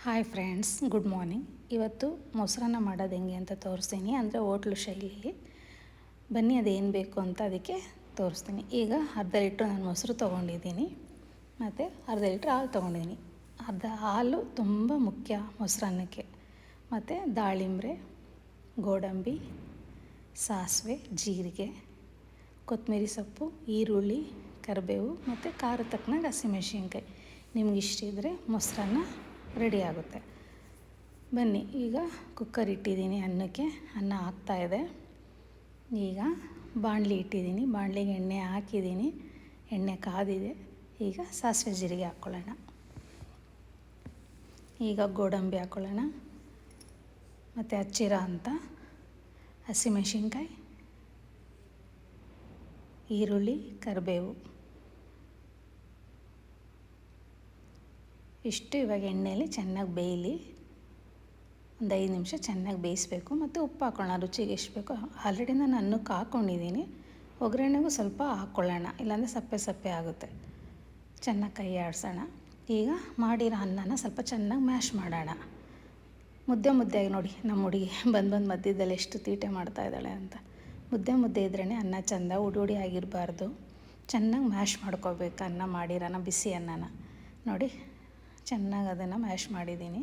Hi friends, good morning. ಇವತ್ತು ಮೊಸರನ್ನ ಮಾಡೋದು ಹೆಂಗೆ ಅಂತ ತೋರಿಸ್ತೀನಿ, ಅಂದರೆ ಹೋಟ್ಲು ಶೈಲಿಲಿ. ಬನ್ನಿ ಅದೇನು ಬೇಕು ಅಂತ ಅದಕ್ಕೆ ತೋರಿಸ್ತೀನಿ. ಈಗ ಅರ್ಧ ಲೀಟ್ರ್ ನಾನು ಮೊಸರು ತೊಗೊಂಡಿದ್ದೀನಿ, ಮತ್ತು ಅರ್ಧ ಲೀಟ್ರ್ ಹಾಲು ತೊಗೊಂಡಿದ್ದೀನಿ. ಹಾಲು ತುಂಬ ಮುಖ್ಯ ಮೊಸರನ್ನಕ್ಕೆ. ಮತ್ತು ದಾಳಿಂಬೆ, ಗೋಡಂಬಿ, ಸಾಸಿವೆ, ಜೀರಿಗೆ, ಕೊತ್ತಂಬರಿ ಸೊಪ್ಪು, ಈರುಳ್ಳಿ, ಕರಿಬೇವು ಮತ್ತು ಖಾರ ತಕ್ಕನಾಗ ಹಸಿಮೆಣ್ಸಿನ್ಕಾಯಿ. ನಿಮ್ಗೆ ಇಷ್ಟ ಇದ್ದರೆ ಮೊಸರನ್ನ ರೆಡಿ ಆಗುತ್ತೆ. ಬನ್ನಿ, ಈಗ ಕುಕ್ಕರ್ ಇಟ್ಟಿದ್ದೀನಿ, ಅನ್ನಕ್ಕೆ ಅನ್ನ ಆಗ್ತಾಯಿದೆ. ಈಗ ಬಾಣಲಿ ಇಟ್ಟಿದ್ದೀನಿ, ಬಾಣಲಿಗೆ ಎಣ್ಣೆ ಹಾಕಿದ್ದೀನಿ, ಎಣ್ಣೆ ಕಾದಿದೆ. ಈಗ ಸಾಸಿವೆ ಜೀರಿಗೆ ಹಾಕ್ಕೊಳ್ಳೋಣ. ಈಗ ಗೋಡಂಬಿ ಹಾಕ್ಕೊಳ್ಳೋಣ, ಮತ್ತು ಹಚ್ಚಿರೋ ಅಂಥ ಹಸಿಮೆಣ್ಸಿನ್ಕಾಯಿ, ಈರುಳ್ಳಿ, ಕರಿಬೇವು ಇಷ್ಟು ಇವಾಗ ಎಣ್ಣೆಯಲ್ಲಿ ಚೆನ್ನಾಗಿ ಬೇಯಲಿ. ಒಂದು 5 ನಿಮಿಷ ಚೆನ್ನಾಗಿ ಬೇಯಿಸಬೇಕು. ಮತ್ತು ಉಪ್ಪು ಹಾಕ್ಕೊಳ್ಳೋಣ, ರುಚಿಗೆ ಎಷ್ಟು ಬೇಕೋ. ಆಲ್ರೆಡಿ ನಾನು ಅನ್ನಕ್ಕೆ ಹಾಕ್ಕೊಂಡಿದ್ದೀನಿ, ಒಗ್ಗರಣೆಗೂ ಸ್ವಲ್ಪ ಹಾಕ್ಕೊಳ್ಳೋಣ, ಇಲ್ಲಾಂದರೆ ಸಪ್ಪೆ ಸಪ್ಪೆ ಆಗುತ್ತೆ. ಚೆನ್ನಾಗಿ ಕೈ ಆಡಿಸೋಣ. ಈಗ ಮಾಡಿರೋ ಅನ್ನನ ಸ್ವಲ್ಪ ಚೆನ್ನಾಗಿ ಮ್ಯಾಶ್ ಮಾಡೋಣ. ಮುದ್ದೆಯಾಗಿ ನೋಡಿ, ನಮ್ಮ ಹುಡುಗಿ ಬಂದು ಮಧ್ಯದಲ್ಲಿ ಎಷ್ಟು ತೀಟೆ ಮಾಡ್ತಾಯಿದ್ದಾಳೆ ಅಂತ. ಮುದ್ದೆ ಇದ್ರೇ ಅನ್ನ ಚೆಂದ, ಉಡಿ ಆಗಿರಬಾರ್ದು. ಚೆನ್ನಾಗಿ ಮ್ಯಾಶ್ ಮಾಡ್ಕೋಬೇಕು ಅನ್ನ, ಮಾಡಿರೋಣ ಬಿಸಿ ಅನ್ನನ. ನೋಡಿ, ಚೆನ್ನಾಗಿ ಅದನ್ನು ಮ್ಯಾಶ್ ಮಾಡಿದ್ದೀನಿ.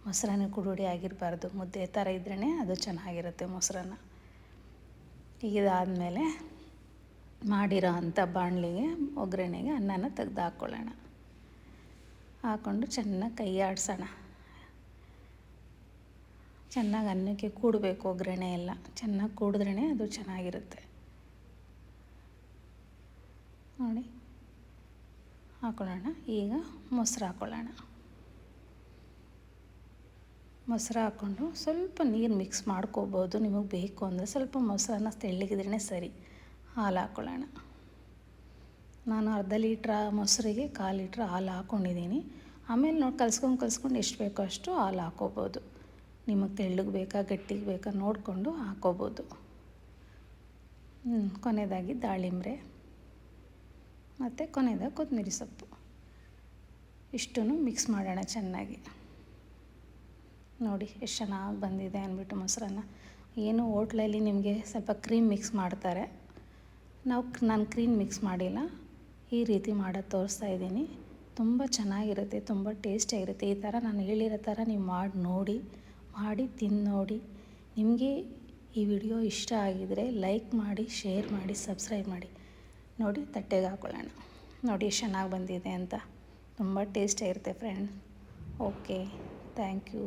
ಮೊಸರನ್ನ ಕುಡಿ ಆಗಿರಬಾರ್ದು, ಮುದ್ದೆ ಥರ ಇದ್ರೇ ಅದು ಚೆನ್ನಾಗಿರುತ್ತೆ ಮೊಸರನ್ನ. ಇದಾದಮೇಲೆ ಮಾಡಿರೋ ಅಂಥ ಬಾಣಲಿಗೆ ಒಗ್ಗರಣೆಗೆ ಅನ್ನನ ತೆಗೆದು ಹಾಕ್ಕೊಳ್ಳೋಣ. ಹಾಕ್ಕೊಂಡು ಚೆನ್ನಾಗಿ ಕೈ ಆಡಿಸೋಣ. ಚೆನ್ನಾಗಿ ಅನ್ನಕ್ಕೆ ಕೂಡಬೇಕು ಒಗ್ಗರಣೆ ಎಲ್ಲ. ಚೆನ್ನಾಗಿ ಕೂಡಿದ್ರೇ ಅದು ಚೆನ್ನಾಗಿರುತ್ತೆ. ನೋಡಿ, ಹಾಕ್ಕೊಳ್ಳೋಣ. ಈಗ ಮೊಸರು ಹಾಕ್ಕೊಳ್ಳೋಣ. ಮೊಸರು ಹಾಕ್ಕೊಂಡು ಸ್ವಲ್ಪ ನೀರು ಮಿಕ್ಸ್ ಮಾಡ್ಕೋಬೋದು, ನಿಮಗೆ ಬೇಕು ಅಂದರೆ. ಸ್ವಲ್ಪ ಮೊಸರನ್ನ ತೆಳ್ಳಗಿದ್ರೇ ಸರಿ. ಹಾಲು ಹಾಕ್ಕೊಳ್ಳೋಣ. ನಾನು ಅರ್ಧ ಲೀಟ್ರ್ ಮೊಸರಿಗೆ 1/4 ಲೀಟ್ರ್ ಹಾಲು ಹಾಕ್ಕೊಂಡಿದ್ದೀನಿ. ಆಮೇಲೆ ನೋಡಿ, ಕಲ್ಸ್ಕೊಂಡು ಎಷ್ಟು ಬೇಕೋ ಅಷ್ಟು ಹಾಲು ಹಾಕ್ಕೋಬೋದು. ನಿಮಗೆ ತೆಳ್ಳಗೆ ಬೇಕಾ ಗಟ್ಟಿಗೆ ಬೇಕಾ ನೋಡಿಕೊಂಡು ಹಾಕ್ಕೋಬೋದು. ಕೊನೆಯದಾಗಿ ದಾಳಿಂಬೆ, ಮತ್ತು ಕೊನೆಯದಾಗಿ ಕೊತ್ತಂಬರಿ ಸೊಪ್ಪು. ಇಷ್ಟನ್ನು ಮಿಕ್ಸ್ ಮಾಡೋಣ ಚೆನ್ನಾಗಿ. ನೋಡಿ ಎಷ್ಟು ಚೆನ್ನಾಗಿ ಬಂದಿದೆ ಅಂದ್ಬಿಟ್ಟು ಮೊಸರನ್ನ. ಏನು ಹೋಟ್ಲಲ್ಲಿ ನಿಮಗೆ ಸ್ವಲ್ಪ ಕ್ರೀಮ್ ಮಿಕ್ಸ್ ಮಾಡ್ತಾರೆ, ನಾನು ಕ್ರೀಮ್ ಮಿಕ್ಸ್ ಮಾಡಿಲ್ಲ. ಈ ರೀತಿ ಮಾಡೋದು ತೋರಿಸ್ತಾ ಇದ್ದೀನಿ. ತುಂಬ ಚೆನ್ನಾಗಿರುತ್ತೆ, ತುಂಬ ಟೇಸ್ಟಿಯಾಗಿರುತ್ತೆ. ಈ ಥರ ನಾನು ಹೇಳಿರೋ ಥರ ನೀವು ಮಾಡಿ ತಿಂದು ನೋಡಿ. ನಿಮಗೆ ಈ ವಿಡಿಯೋ ಇಷ್ಟ ಆಗಿದರೆ ಲೈಕ್ ಮಾಡಿ, ಶೇರ್ ಮಾಡಿ, ಸಬ್ಸ್ಕ್ರೈಬ್ ಮಾಡಿ. ನೋಡಿ, ತಟ್ಟೆಗೆ ಹಾಕ್ಕೊಳ್ಳೋಣ. ನೋಡಿ ಎಷ್ಟು ಚೆನ್ನಾಗಿ ಬಂದಿದೆ ಅಂತ. ತುಂಬ ಟೇಸ್ಟಿಯಾಗಿರುತ್ತೆ ಫ್ರೆಂಡ್. Okay, thank you.